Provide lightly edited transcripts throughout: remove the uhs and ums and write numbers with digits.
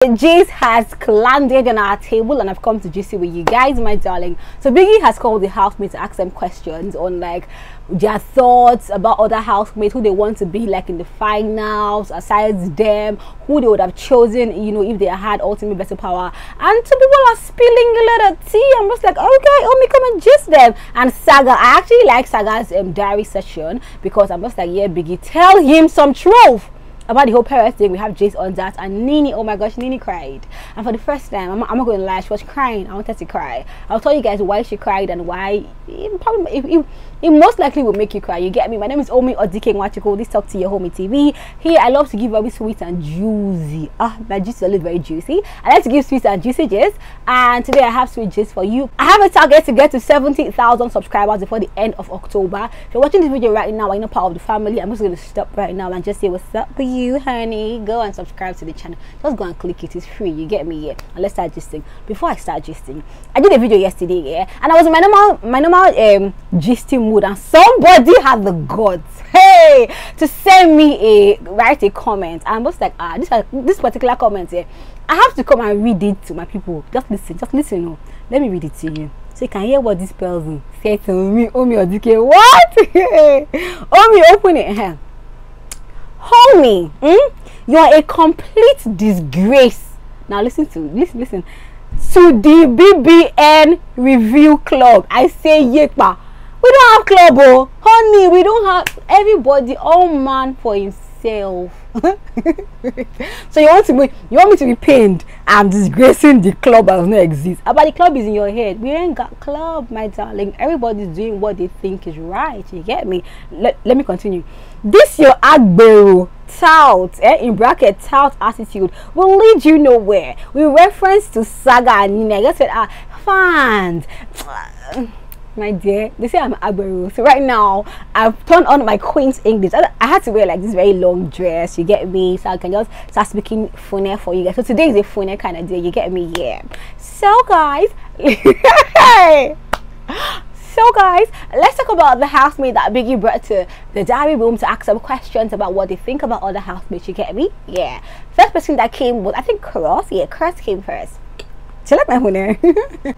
Jace has landed on our table and I've come to GC with you guys, my darling. So Biggie has called the housemates to ask them questions on like their thoughts about other housemates, who they want to be like in the finals, aside them, who they would have chosen, you know, if they had ultimate better power. And some people are spilling a lot of tea. I'm just like, okay, Omi, come and gist them. And Saga, I actually like Saga's diary session because I'm just like, yeah, Biggie, tell him some truth about the whole parents thing. We have Jace on that, and Nini, oh my gosh, Nini cried. And for the first time, I'm not going to lie, she was crying. I wanted to cry. I'll tell you guys why she cried and why it most likely will make you cry. You get me? My name is Omi Odike Nwachiko. This Talk to Your Homie TV. Here I love to give very sweet and juicy. My juice is very juicy. I like to give sweet and juicy gist, and today I have sweet gist for you. I have a target to get to 70,000 subscribers before the end of October. If you're watching this video right now, you're not part of the family, I'm just going to stop right now and just say what's up for you, honey. Go and subscribe to the channel. Just go and click it. It's free. You get me? Yeah. And let's start gisting. Before I start gisting, I did a video yesterday, yeah, and I was in my normal gisting mood, and somebody had the guts, hey, to send me write a comment. I'm just like, this particular comment here, I have to come and read it to my people. Just listen. Oh, let me read it to you so you can hear what this person said to me. Omi Odike, what? Omi, open it here. Homie, you're a complete disgrace. Now listen to the BBN review club. I say yepa. We don't have club, oh honey. We don't have everybody, all man for himself. So you want me to be pained? I'm disgracing the club does not exist. But the club is in your head. We ain't got club, my darling. Everybody's doing what they think is right. You get me? Let me continue. This your agbero tout, in bracket tout attitude will lead you nowhere. With reference to Saga and Nini, I just said fans. My dear, they say I'm agbero. So right now I've turned on my Queen's English. I had to wear like this very long dress, you get me, so I can just start speaking funny for you guys. So today is a funny kind of day, you get me? Yeah. So guys let's talk about the housemate that Biggie brought to the diary room to ask some questions about what they think about other housemates, you get me? Yeah. First person that came was, I think, Cross. Yeah, Cross came first. Do you like my honey?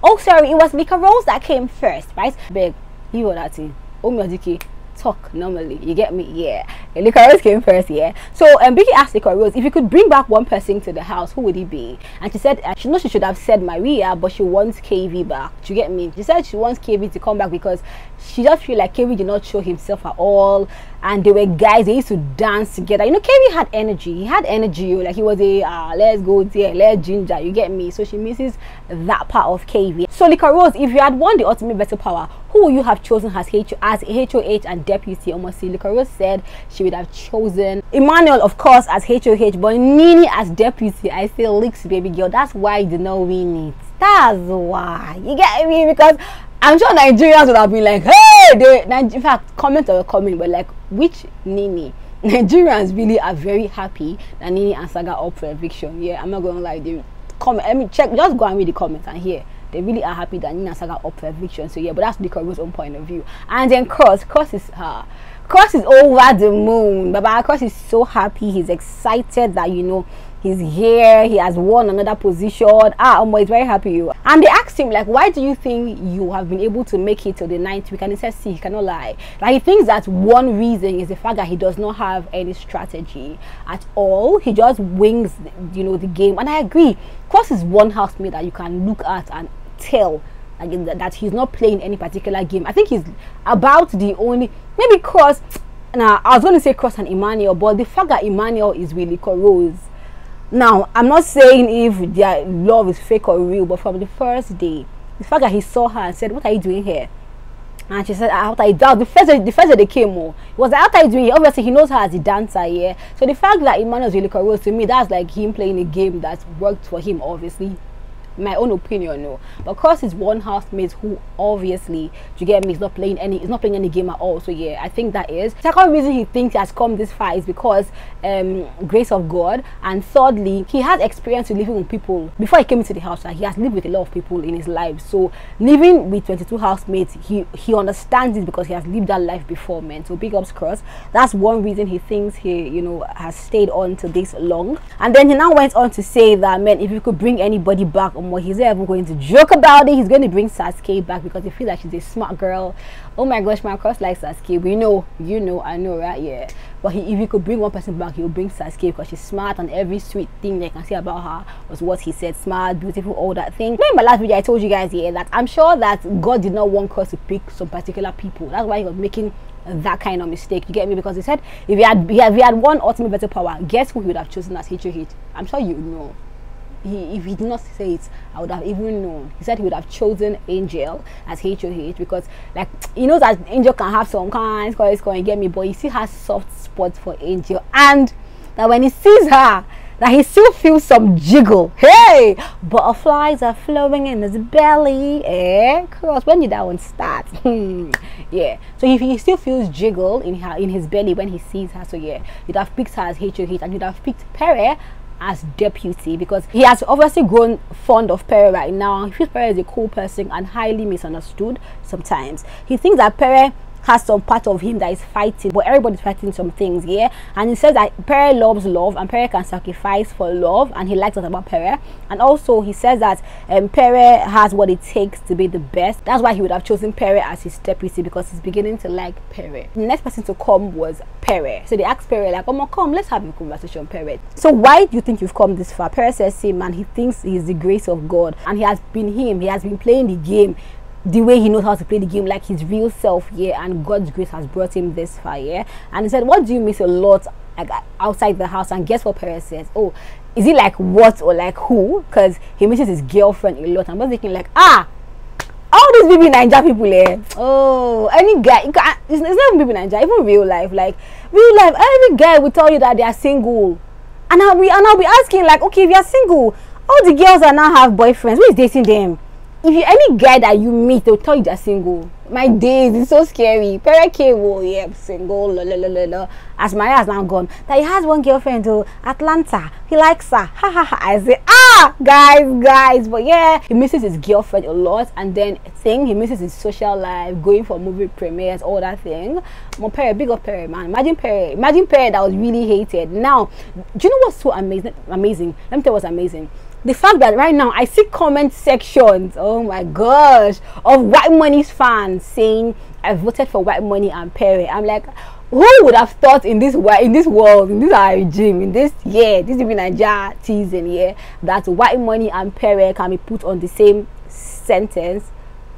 Oh, sorry, it was Lika Rose that came first, right? Babe, you know that thing. Omi Odike, talk normally, you get me? Yeah. Lika Rose came first, yeah. So Biggie asked Lika Rose if you could bring back one person to the house, who would it be? And she said she knows she should have said Maria, but she wants KV back. Do you get me? She said she wants KV to come back because she just feel like KV did not show himself at all, and they were guys, they used to dance together. You know, KV had energy. He had energy, like he was a let's go there, let's ginger, you get me? So she misses that part of KV. So Lika Rose, if you had won the ultimate better power, who would you have chosen as HOH and deputy? Almost Lika Rose said she would have chosen Emmanuel, of course, as HOH, but Nini as deputy. I say licks, baby girl. That's why you did not win it. That's why, you get me? Because I'm sure Nigerians would have been like, hey, in fact, comment or comment, but like, which Nini? Nigerians really are very happy that Nini and Saga are up for eviction. Yeah, I'm not going to lie. They comment, I mean, check, just go and read the comments and hear. They really are happy that Nini and Saga are up for eviction. So yeah, but that's Lika Rose's own point of view. And then Cross is over the moon. Baba Cross is so happy. He's excited that, you know, he's here, he has won another position. He's very happy. And they asked him, like, why do you think you have been able to make it to the 9th week? And he said, see, he cannot lie. Like, he thinks that one reason is the fact that he does not have any strategy at all. He just wings, you know, the game. And I agree. Cross is one housemate that you can look at and tell that he's not playing any particular game. I think he's about the only, maybe Cross. Now, I was going to say Cross and Emmanuel, but the fact that Emmanuel is really Rose. Now, I'm not saying if their love is fake or real, but from the first day, the fact that he saw her and said, what are you doing here? And she said, after I doubt, the first day they came, it was like, what are you doing here? Obviously, he knows her as a dancer, yeah. So the fact that Emmanuel is really Rose, to me, that's like him playing a game that worked for him, obviously. my own opinion, no. But Cross is one housemate who obviously, you get me, is not playing any game at all. So yeah, I think that is. Second reason he thinks he has come this far is because grace of God, and thirdly, he has experience with living with people before he came into the house. Like, he has lived with a lot of people in his life, so living with 22 housemates, he understands it because he has lived that life before, man. So big ups Cross. That's one reason he thinks he, you know, has stayed on to this long. And then he now went on to say that, man, if you could bring anybody back, or he's not even going to joke about it, he's going to bring Sasuke back because he feels like she's a smart girl. Oh my gosh, man, Cross likes Sasuke. We know, you know, I know, right? Yeah. But if he could bring one person back, he would bring Sasuke because she's smart, and every sweet thing they can say about her was what he said: smart, beautiful, all that thing. In my last video, I told you guys, yeah, that I'm sure that God did not want Cross to pick some particular people. That's why he was making that kind of mistake. You get me? Because he said if he had one ultimate better power, guess who he would have chosen as HOH? I'm sure you know. If he did not say it, I would have even known. He said he would have chosen Angel as HOH because, like, he knows that Angel can have some kinds, you get me, but he still has soft spots for Angel, and that when he sees her, that he still feels some jiggle. Hey, butterflies are flowing in his belly. Eh, Cross, when did that one start? Yeah, so if he still feels jiggle in his belly when he sees her, so yeah, you'd have picked her as HOH, and you'd have picked Pere as deputy because he has obviously grown fond of Pere right now. He feels Pere is a cool person and highly misunderstood sometimes. He thinks that Pere has some part of him that is fighting, but everybody's fighting some things, yeah. And he says that Pere loves love, and Pere can sacrifice for love, and he likes that about Pere. And also he says that Pere has what it takes to be the best. That's why he would have chosen Pere as his deputy, because he's beginning to like Pere. The next person to come was Pere. So they asked Pere, like, oh, come, let's have a conversation, Pere. So why do you think you've come this far? Pere says, see, man, he thinks he's the grace of God, and he has been playing the game the way he knows how to play the game, like his real self, yeah, and God's grace has brought him this far, yeah. And he said, what do you miss a lot, like, outside the house? And guess what Pere says? Oh, is it like what or like who? Because he misses his girlfriend a lot. I'm just thinking like, all these Bbnaija people, eh? Oh, any guy, it's not even Bbnaija, even real life, like real life, every guy will tell you that they are single, and I'll be asking, like, okay, if you are single, all the girls that now have boyfriends, who is dating them? If you any guy that you meet, they'll tell you they're single. My days, it's so scary. Pere came, oh yeah, single, as Maria has now gone, that he has one girlfriend to Atlanta. He likes her. Ha ha ha. I say, guys, but yeah, he misses his girlfriend a lot, and then he misses his social life, going for movie premieres, all that thing. But Pere, big up Pere, man. Imagine Pere that was really hated. Now, do you know what's so amazing? Let me tell you what's amazing. The fact that right now I see comment sections, oh my gosh, of White Money's fans saying I voted for White Money and Pere. I'm like, who would have thought in this world, in this regime, in this Bbnaija season, yeah, that White Money and Pere can be put on the same sentence,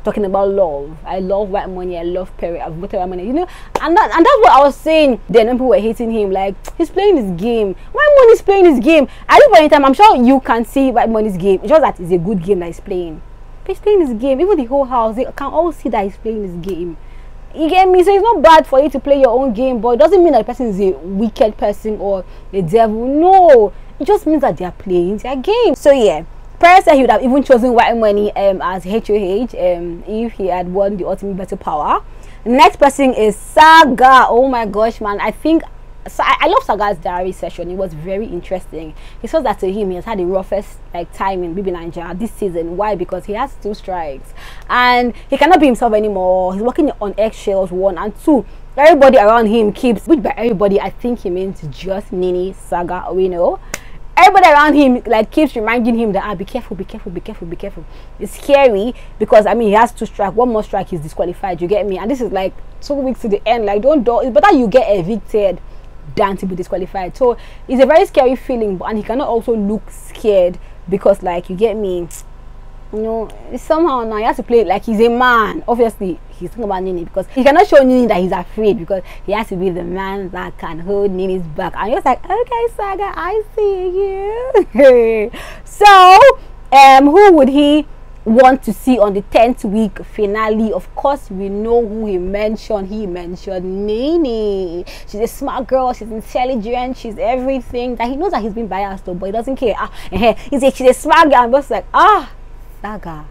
talking about love. I love White Money, I love Pere, I've voted White Money, you know, and that's what I was saying. Then people were hating him, like, he's playing his game. White Money's playing his game. At this point in time, I'm sure you can see White Money's game. It's just that it's a good game that he's playing. But he's playing his game. Even the whole house, they can all see that he's playing his game. You get me? So it's not bad for you to play your own game, but it doesn't mean that the person is a wicked person or a devil. No, it just means that they are playing their game. So yeah, Pere said he would have even chosen White Money as HOH if he had won the ultimate battle power. The next person is Saga. Oh my gosh, man, I love Saga's diary session. It was very interesting. He says that to him, he has had the roughest time in Bbnaija this season. Why? Because he has 2 strikes and he cannot be himself anymore. He's walking on eggshells, 1 and 2. Everybody around him keeps, which by everybody I think he means just Nini, Saga, we know. Everybody around him like keeps reminding him that be careful. It's scary because I mean he has 2 strikes. 1 more strike, he's disqualified. You get me? And this is like 2 weeks to the end. Like don't do it's better you get evicted than to be disqualified. So it's a very scary feeling, and he cannot also look scared because, like, you get me, you know, somehow now he has to play it like he's a man. Obviously he's talking about Nini because he cannot show Nini that he's afraid, because he has to be the man that can hold Nini's back. And he was like, okay Saga, I see you. So who would he want to see on the 10th week finale? Of course we know who he mentioned. He mentioned Nini. She's a smart girl, she's intelligent, she's everything. That he knows that he's been biased though, but he doesn't care. He's like, she's a smart girl. I'm just like, Saga.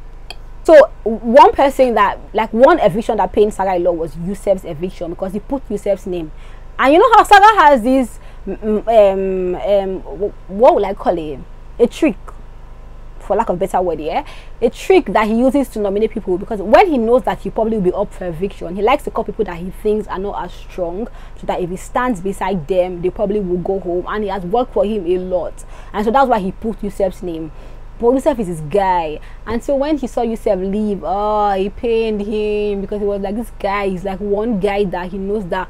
So one person that, like, one eviction that pained Saga a lot was Yusef's eviction, because he put Yusef's name. And you know how Saga has this what would I call it, a trick, for lack of a better word, yeah, a trick that he uses to nominate people, because when he knows that he probably will be up for eviction, he likes to call people that he thinks are not as strong, so that if he stands beside them, they probably will go home. And he has worked for him a lot, and so that's why he put Yusef's name. But Yusef is his guy, and so when he saw Yusef leave, oh, he pained him, because he was like, this guy is like one guy that he knows that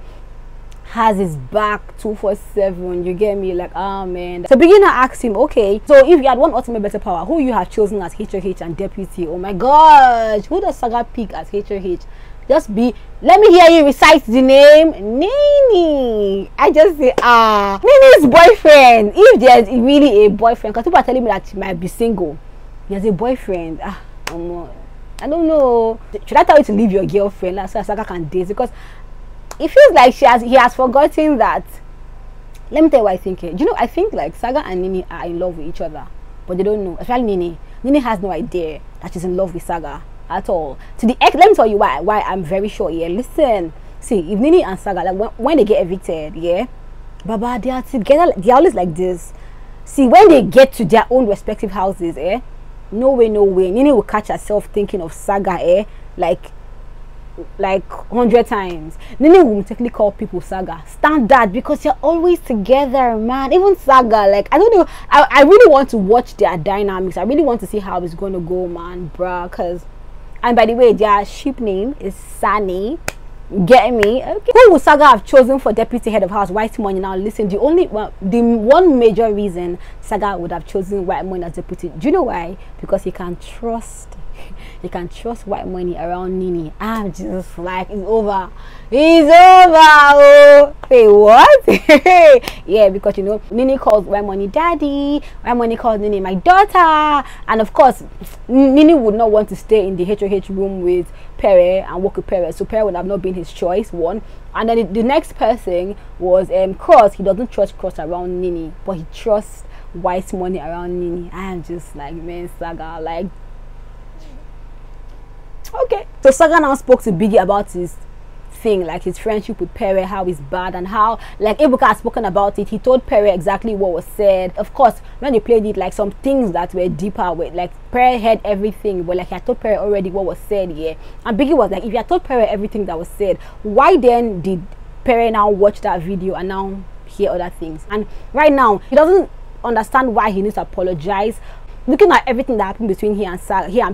has his back 247, you get me? Like, oh man. So beginner asked him, okay, so if you had one ultimate better power, who you have chosen as HOH and deputy? Oh my gosh, who does Saga pick as HOH? Just be, let me hear you recite the name. Nini. I just say, Nini's boyfriend. If there's really a boyfriend, because people are telling me that she might be single, he has a boyfriend. I don't know, should I tell you to leave your girlfriend so Saga can date? Because it feels like he has forgotten that. Let me tell you what I think. Do you know, I think like Saga and Nini are in love with each other, but they don't know. Especially Nini. Nini has no idea that she's in love with Saga at all. To the let me tell you why I'm very sure. Yeah, listen. See, if Nini and Saga, like when they get evicted, yeah, Baba, they are together. They are always like this. See, when they get to their own respective houses, no way, Nini will catch herself thinking of Saga, like 100 times. Nini will mistakenly call people Saga. Standard, because you're always together, man. Even Saga, like, I don't know, I really want to watch their dynamics. I really want to see how it's going to go, man, bruh. Because, and by the way, their ship name is Sani. Get me? Okay. Who would Saga have chosen for deputy head of house? White Money. Now listen, the one major reason Saga would have chosen White Money as deputy, do you know why? Because he can trust White Money around Nini. I'm just like, it's over. Oh, hey, what? Yeah, because you know, Nini calls White Money daddy, White Money calls Nini my daughter, and of course Nini would not want to stay in the HOH room with Pere and work with Pere, so Pere would have not been his choice, one. And then the next person was Cross. He doesn't trust Cross around Nini, but he trusts White Money around Nini. I'm just like, man, Saga, like, okay. So Saga now spoke to Biggie about his thing, like his friendship with Pere, how it's bad, and how, like, Ebuka had spoken about it. He told Pere exactly what was said. Of course, when they played it, like, some things that were deeper with, like, Pere heard everything, but like, he had told Pere already what was said, yeah. And Biggie was like, if you had told Pere everything that was said, why then did Pere now watch that video and now hear other things? And right now, he doesn't understand why he needs to apologize. Looking at everything that happened between he and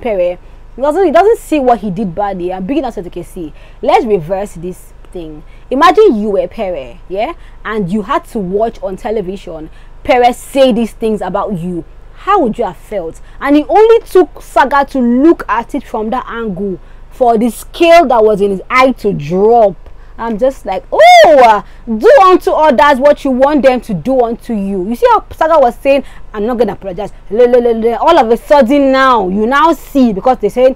Pere, he doesn't see what he did badly. And Biggie now said, okay, see, let's reverse this thing. Imagine you were Pere, yeah, and you had to watch on television Pere say these things about you. How would you have felt? And it only took Saga to look at it from that angle for the scale that was in his eye to drop. I'm just like, oh, do unto others what you want them to do unto you. You see how Saga was saying, I'm not gonna apologize. All of a sudden now, you now see, because they said,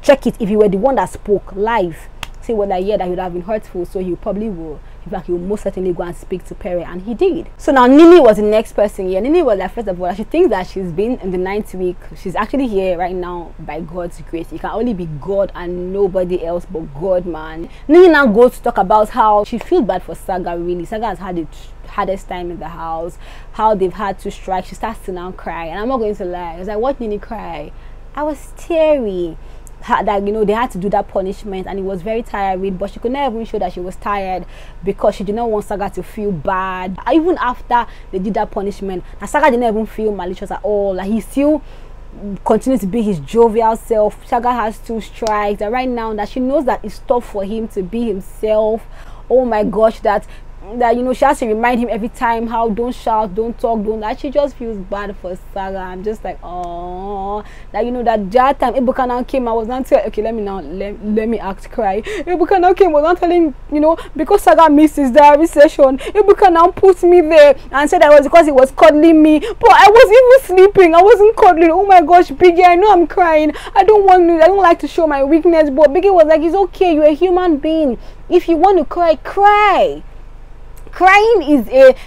check it, if you were the one that spoke live, say, well, like, yeah, that would have been hurtful, so he probably will. In fact, he will most certainly go and speak to Pere, and he did. So now Nini was the next person here. Nini was like, first of all, she thinks that she's been in the 9th week. She's actually here right now by God's grace. It can only be God and nobody else but God, man. Nini now goes to talk about how she feels bad for Saga, really. Saga has had the hardest time in the house, how they've had to strike. She starts to now cry, and I'm not going to lie. I was like, what, Nini cry? I was teary. That, you know, they had to do that punishment, and it was very tiring, but she could never even show that she was tired because she did not want Saga to feel bad. Even after they did that punishment, Saga didn't even feel malicious at all. Like, he still continues to be his jovial self. Saga has 2 strikes, and right now that she knows that it's tough for him to be himself. Oh my gosh, that you know, she has to remind him every time how don't shout, don't talk, don't that. She just feels bad for Saga. I'm just like, oh, that, you know, that time Ebuka now came, I was not telling, okay, let me act cry. Ebuka now came, was not telling, you know, because Saga missed his diary session, Ebuka now put me there and said that was because he was cuddling me, but I was even sleeping, I wasn't cuddling. Oh my gosh, Biggie, I know I'm crying, I don't like to show my weakness, but Biggie was like, it's okay, you're a human being. If you want to cry, cry. Crying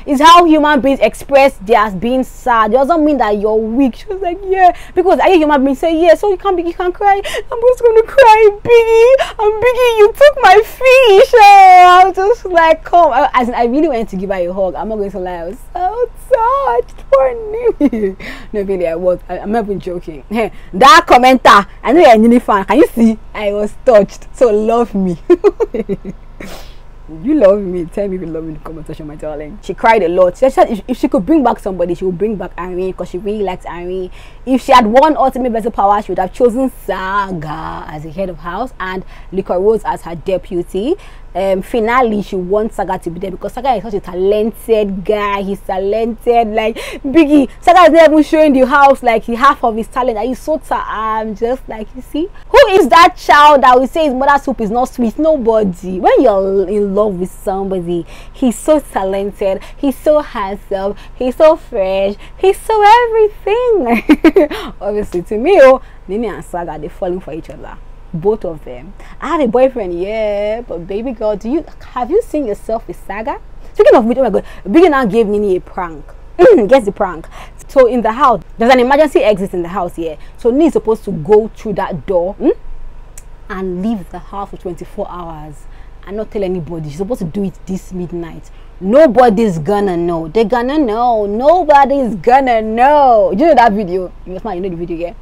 is how human beings express their being sad. It doesn't mean that you're weak. She was like, yeah, because I hear human beings say, yeah, so you can cry. I'm just gonna cry, Biggie. Biggie, you took my fish. I was just like, come. I really went to give her a hug. I'm not going to lie, I was so touched for Nini. No, really, I was. I'm not even joking. That commenter, I know you're a Nini fan. Can you see? I was touched. So love me. You love me. Tell me if you love me in the comment section, my darling. She cried a lot. She said if she could bring back somebody, she would bring back Irene, because she really liked Irene. If she had won ultimate battle power, she would have chosen Saga as the head of house and Liquor Rose as her deputy. Finally, she wants Saga to be there because Saga is such a talented guy. He's talented, like Biggie. Saga is never even showing the house like half of his talent. And he's so just like, you see, who is that child that will say his mother's soup is not sweet? Nobody. When you're in love with somebody, he's so talented, he's so handsome, he's so fresh, he's so everything. Obviously, to me, Nini and Saga, they're falling for each other. Both of them. I have a boyfriend, yeah, but baby girl, have you seen yourself with Saga? Speaking of which, oh my god, Biggie now gave Nini a prank. Guess the prank. So in the house, there's an emergency exit in the house here. So Nini is supposed to go through that door and leave the house for 24 hours and not tell anybody. She's supposed to do it this midnight. Nobody's gonna know. They're gonna know. Nobody's gonna know. You know that video? You know the video, yeah?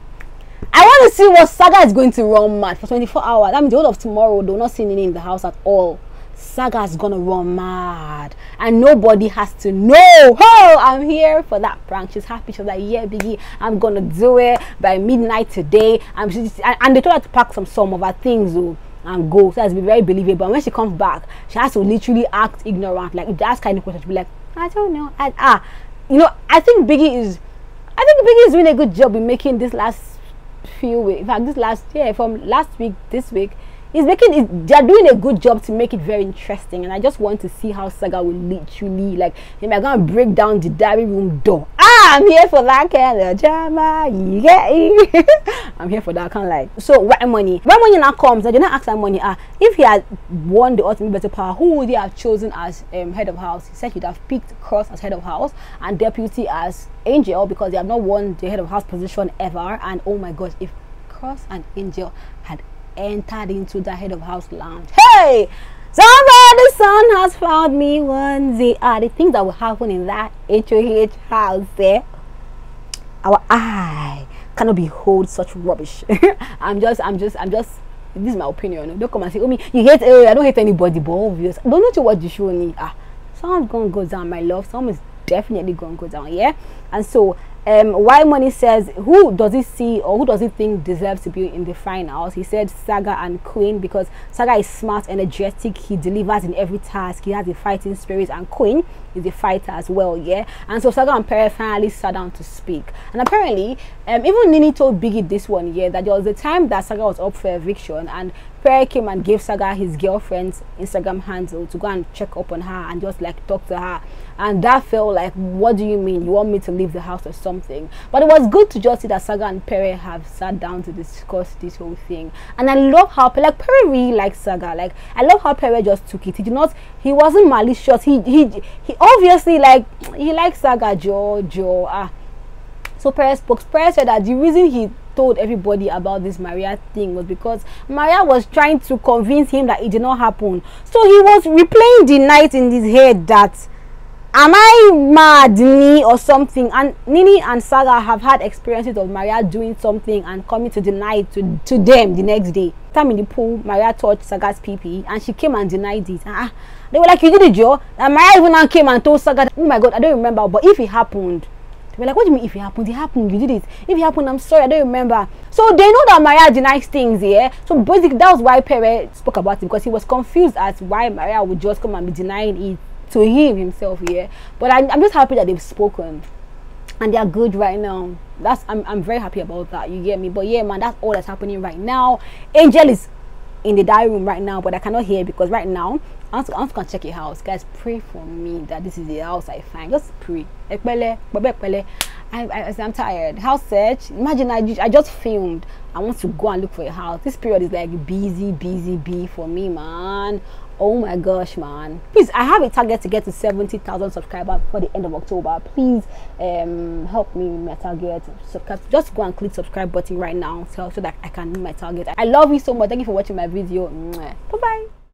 I want to see what Saga is going to run mad for 24 hours. I mean, the whole of tomorrow, they will not see Nini in the house at all. Saga is going to run mad. And nobody has to know. Oh, I'm here for that prank. She's happy. She's like, yeah, Biggie, I'm going to do it by midnight today. And they told her to pack some of her things and go. So it's be very believable. And when she comes back, she has to literally act ignorant. Like, if they ask any question, she'll be like, I don't know. You know, I think Biggie is doing a good job in making this last few weeks, in fact this last year, from last week, this week, they're doing a good job to make it very interesting. And I just want to see how Saga will literally, like, am I gonna break down the diary room door? I'm here for that kind of drama. Yeah. I'm here for that, I can't lie. So why money now comes, I did not ask that money. If he had won the ultimate battle power, who would he have chosen as head of house? He said he'd have picked Cross as head of house and deputy as Angel, because they have not won the head of house position ever. And oh my gosh, if Cross and Angel had entered into the head of house lounge, hey, somebody's son has found me one day. The things that will happen in that HOH house there, our eye cannot behold such rubbish. I'm just this is my opinion. Don't come and say, oh me, you hate, I don't hate anybody, but obvious. Don't know to what you show me. Someone's gonna go down, my love. Someone is definitely gonna go down, yeah. And so why money says, who does he see or who does he think deserves to be in the finals? He said Saga and Queen, because Saga is smart, energetic, he delivers in every task, he has a fighting spirit, and Queen is a fighter as well, yeah. And so Saga and Perry finally sat down to speak. And apparently even Nini told Biggie this one, yeah, that there was a time that Saga was up for eviction and Perry came and gave Saga his girlfriend's Instagram handle to go and check up on her and just like talk to her. And that felt like, what do you mean? You want me to leave the house or something? But it was good to just see that Saga and Perry have sat down to discuss this whole thing. And I love how Perry really likes Saga. Like, I love how Perry just took it. He wasn't malicious. He obviously, like, he likes Saga. Joe. So Perry spoke. Perry said that the reason he told everybody about this Maria thing was because Maria was trying to convince him that it did not happen. So he was replaying the night in his head that, am I mad, Nini, or something? And Nini and Saga have had experiences of Maria doing something and coming to deny it to them the next day. Time in the pool, Maria touched Saga's pee and she came and denied it. They were like, you did it, Joe. And Maria even came and told Saga, oh my god, I don't remember, but if it happened. They were like, what do you mean if it happened? It happened, you did it. If it happened, I'm sorry, I don't remember. So they know that Maria denies things, yeah. So basically that was why Perry spoke about it, because he was confused as why Maria would just come and be denying it to him himself, yeah. But I'm just happy that they've spoken and they are good right now. I'm very happy about that, you get me? But yeah, man, that's all that's happening right now. Angel is in the diary room right now, but I cannot hear because right now I want to go and check a house. Guys, pray for me that this is the house I find. Just pray. I'm tired. House search. Imagine I just filmed. I want to go and look for a house. This period is like busy for me, man. Oh my gosh, man. Please, I have a target to get to 70,000 subscribers before the end of October. Please help me with my target. Subscribe. Just go and click subscribe button right now so that I can meet my target. I love you so much. Thank you for watching my video. Bye bye.